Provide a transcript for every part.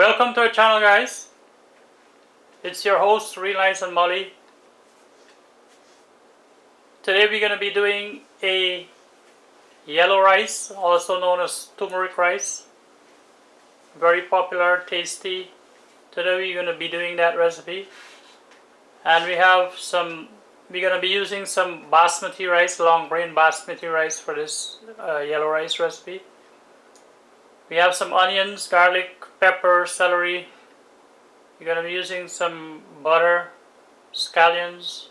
Welcome to our channel, guys. It's your host Reliance and Molly. Today we're going to be doing a yellow rice, also known as turmeric rice. Very popular, tasty. Today we're going to be doing that recipe. And we're going to be using some basmati rice, long grain basmati rice for this yellow rice recipe. We have some onions, garlic, pepper, celery. We're going to be using some butter, scallions,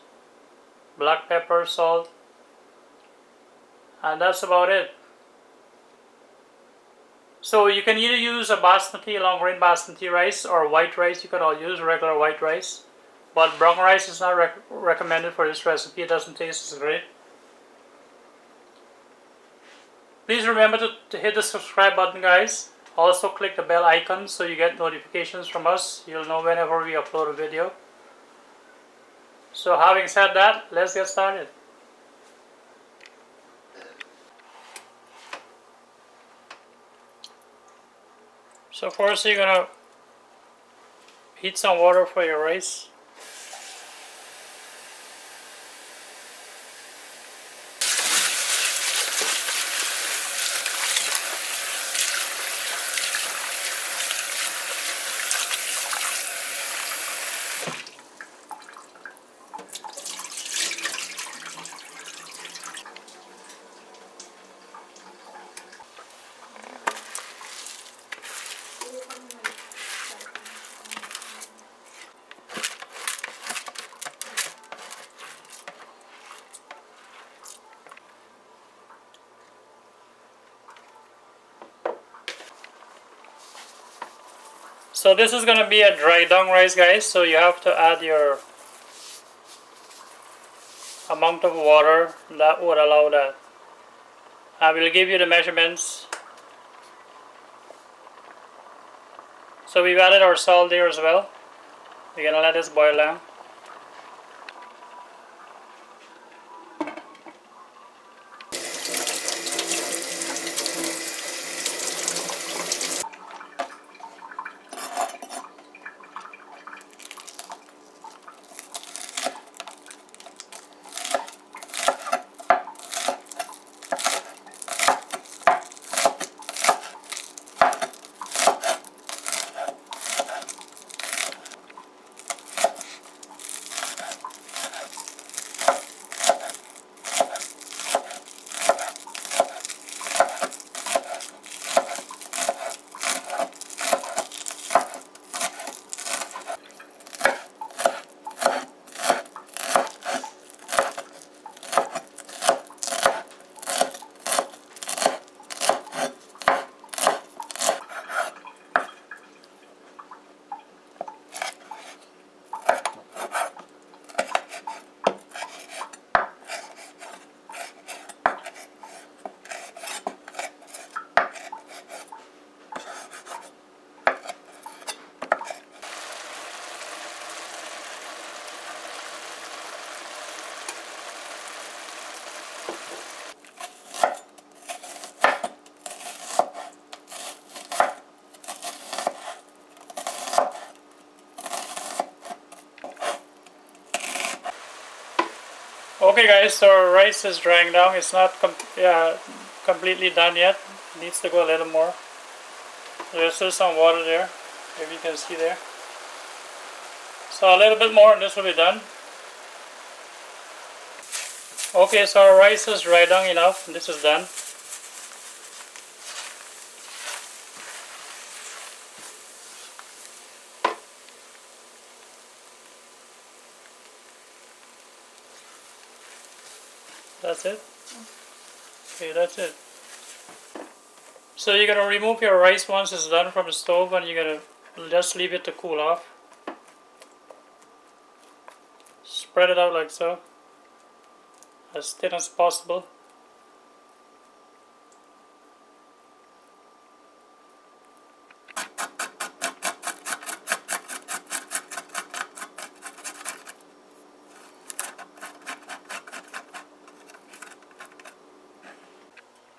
black pepper, salt, and that's about it. So you can either use a basmati, long grain basmati rice, or white rice. You can all use regular white rice, but brown rice is not recommended for this recipe. It doesn't taste as great. Please remember to hit the subscribe button, guys. Also click the bell icon so you get notifications from us. You'll know whenever we upload a video. So having said that, let's get started. So first you're gonna heat some water for your rice. So this is going to be a dry dung rice, guys, so you have to add your amount of water that would allow that. I will give you the measurements. So we've added our salt there as well. We're going to let this boil down. Okay, guys, so our rice is drying down. It's not completely done yet. It needs to go a little more. There's still some water there, if you can see there. So a little bit more and this will be done. Okay, so our rice is dried down enough. This is done. That's it? Okay, that's it. So you're going to remove your rice once it's done from the stove, and you're going to just leave it to cool off. Spread it out like so, as thin as possible.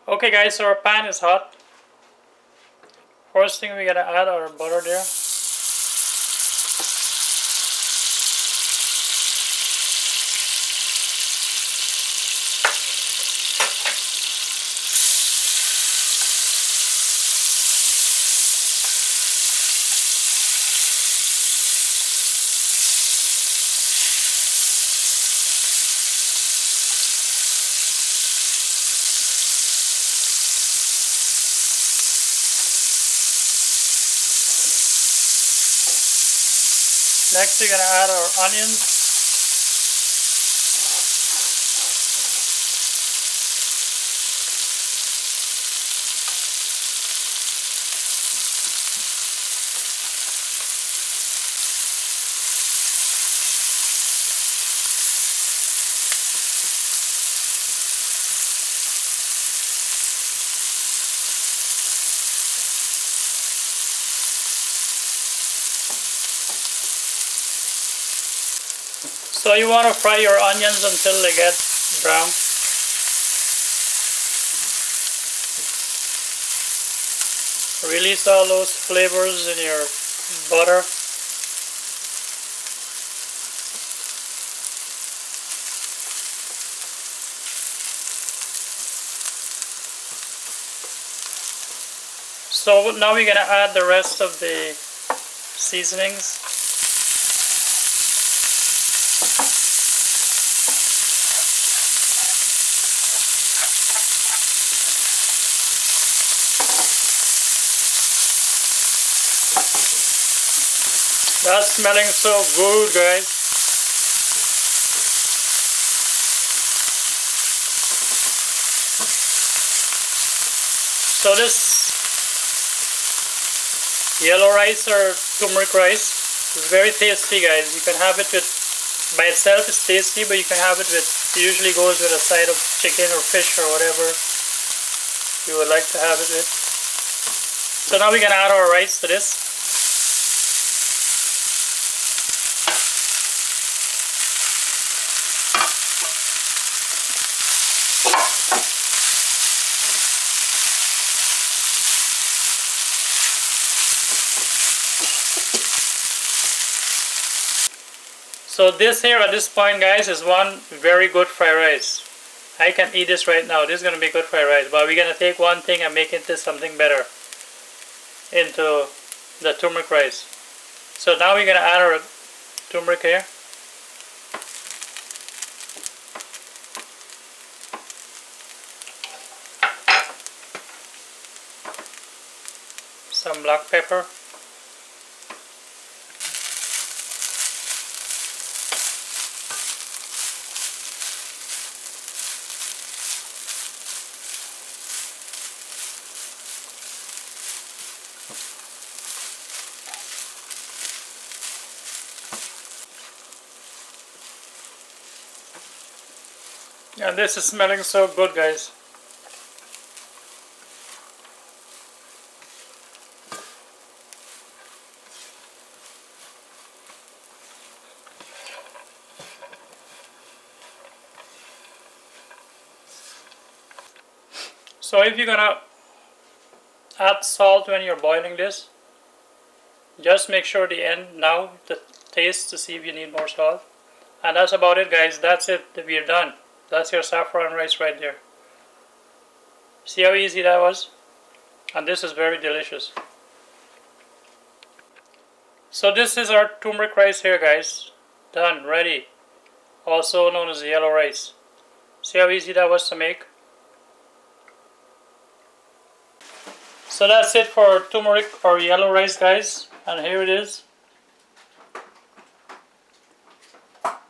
Okay guys, so our pan is hot. First thing we gotta add our butter there. Next we're gonna add our onions. So you want to fry your onions until they get brown. Release all those flavors in your butter. So now we're going to add the rest of the seasonings. That's smelling so good, guys. So this yellow rice or turmeric rice is very tasty, guys. You can have it with, by itself it's tasty, but you can have it with, it usually goes with a side of chicken or fish or whatever you would like to have it with. So now we can add our rice to this. So this here at this point, guys, is one very good fried rice. I can eat this right now. This is going to be good fried rice. But we're going to take one thing and make it into something better. Into the turmeric rice. So now we're going to add our turmeric here. Some black pepper. And this is smelling so good, guys. So if you're gonna add salt when you're boiling this, just make sure the end now the taste to see if you need more salt. And that's about it, guys. That's it. We're done. That's your saffron rice right there. See how easy that was? And this is very delicious. So this is our turmeric rice here, guys. Done, ready. Also known as yellow rice. See how easy that was to make? So that's it for turmeric or yellow rice, guys. And here it is.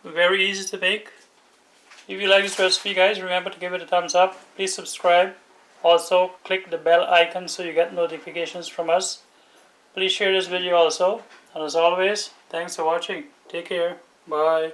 Very easy to make. If you like this recipe, guys, remember to give it a thumbs up. Please subscribe. Also, click the bell icon so you get notifications from us. Please share this video also. And as always, thanks for watching. Take care. Bye.